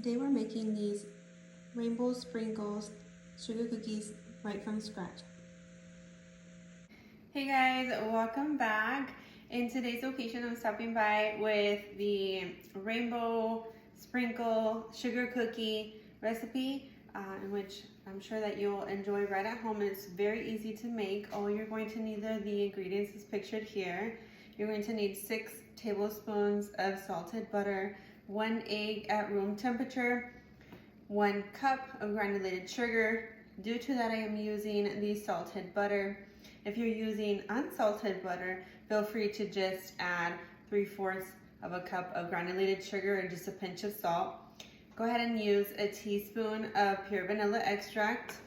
Today we're making these rainbow sprinkles sugar cookies right from scratch. Hey guys, welcome back. In today's occasion, I'm stopping by with the rainbow sprinkle sugar cookie recipe, in which I'm sure that you'll enjoy right at home. It's very easy to make. All you're going to need are the ingredients as pictured here. You're going to need 6 tablespoons of salted butter, 1 egg at room temperature, 1 cup of granulated sugar. Due to that, I am using the salted butter. If you're using unsalted butter, feel free to just add 3/4 of a cup of granulated sugar and just a pinch of salt. Go ahead and use a teaspoon of pure vanilla extract.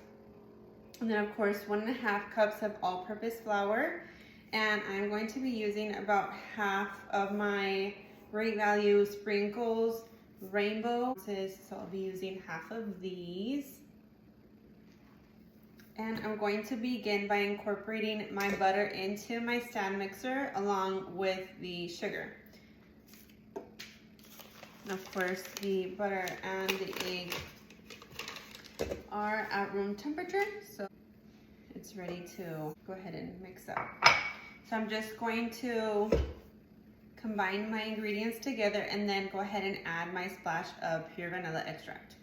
And then of course 1.5 cups of all-purpose flour. And I'm going to be using about half of my Great Value Sprinkles Rainbow. So I'll be using half of these. And I'm going to begin by incorporating my butter into my stand mixer along with the sugar. And of course, the butter and the egg are at room temperature, so it's ready to go ahead and mix up. So I'm just going to combine my ingredients together and then go ahead and add my splash of pure vanilla extract.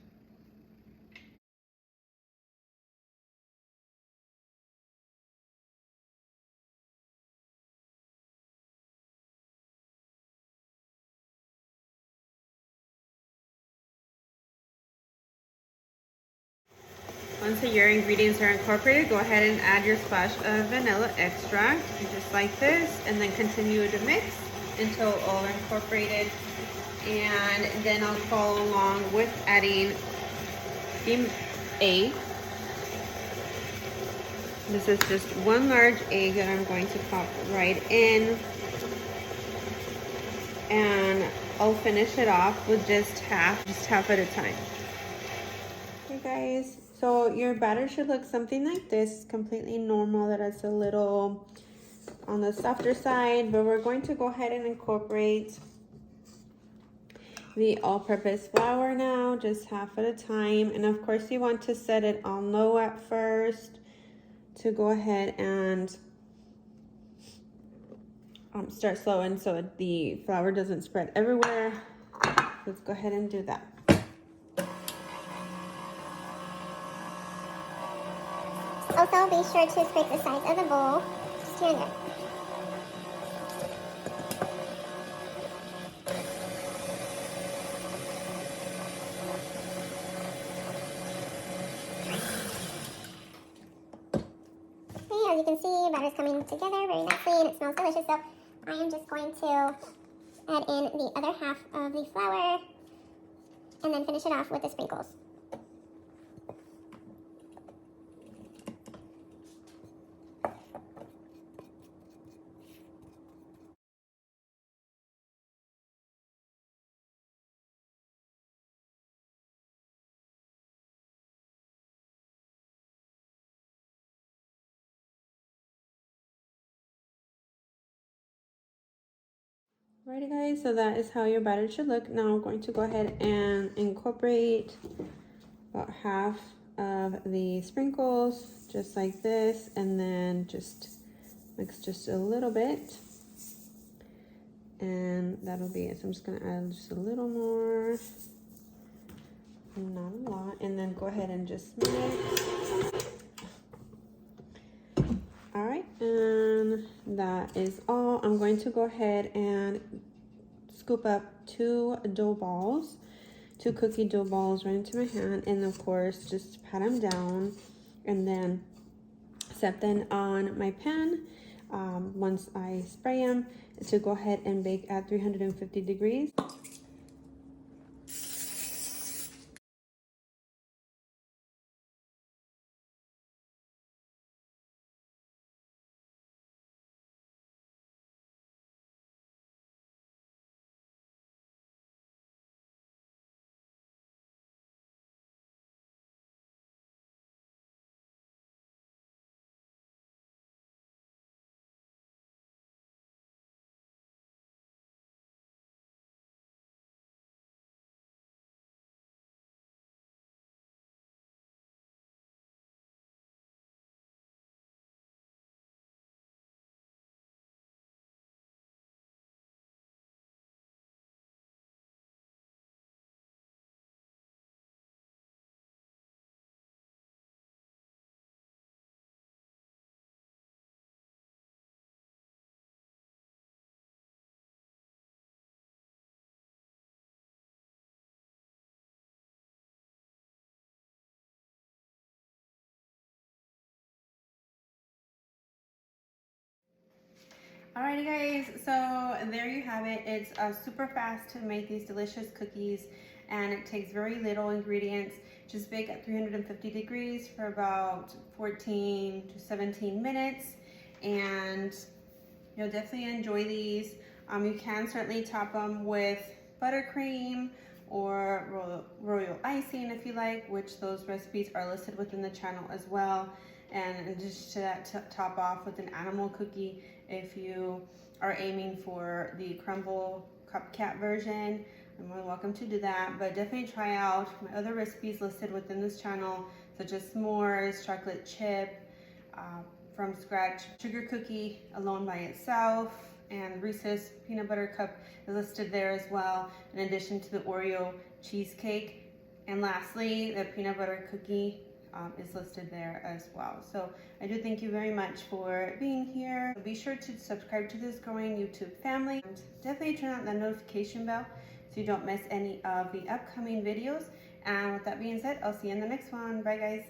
Once your ingredients are incorporated, go ahead and add your splash of vanilla extract, just like this, and then continue to mix until all are incorporated. And then I'll follow along with adding the egg. This is just 1 large egg that I'm going to pop right in. And I'll finish it off with just half at a time. Okay guys, so your batter should look something like this, completely normal. That is a little on the softer side, but we're going to go ahead and incorporate the all-purpose flour now, just half at a time. And of course you want to set it on low at first to go ahead and start slow, and so the flour doesn't spread everywhere. Let's go ahead and do that. Also, be sure to scrape the sides of the bowl just here and there. Okay, as you can see, batter's coming together very nicely and it smells delicious. So I am just going to add in the other half of the flour and then finish it off with the sprinkles. Alrighty guys, so that is how your batter should look. Now I'm going to go ahead and incorporate about half of the sprinkles, just like this, and then just mix just a little bit. And that'll be it. So I'm just gonna add just a little more, not a lot, and then go ahead and just mix. All right, and that is all. I'm going to go ahead and scoop up 2 cookie dough balls right into my hand, and of course just pat them down and then set them on my pan once I spray them to go ahead and bake at 350 degrees. Alrighty guys, so there you have it. It's super fast to make these delicious cookies, and it takes very little ingredients. Just bake at 350 degrees for about 14 to 17 minutes, and you'll definitely enjoy these. You can certainly top them with buttercream or royal icing if you like, which those recipes are listed within the channel as well. And in addition to that, top off with an animal cookie if you are aiming for the crumble cupcake version. You're more than welcome to do that, but definitely try out my other recipes listed within this channel, such as s'mores, chocolate chip, from scratch sugar cookie alone by itself, and Reese's peanut butter cup is listed there as well, in addition to the Oreo cheesecake. And lastly, the peanut butter cookie is listed there as well. So I do thank you very much for being here. Be sure to subscribe to this growing YouTube family, and definitely turn on that notification bell so you don't miss any of the upcoming videos. And with that being said, I'll see you in the next one. Bye guys.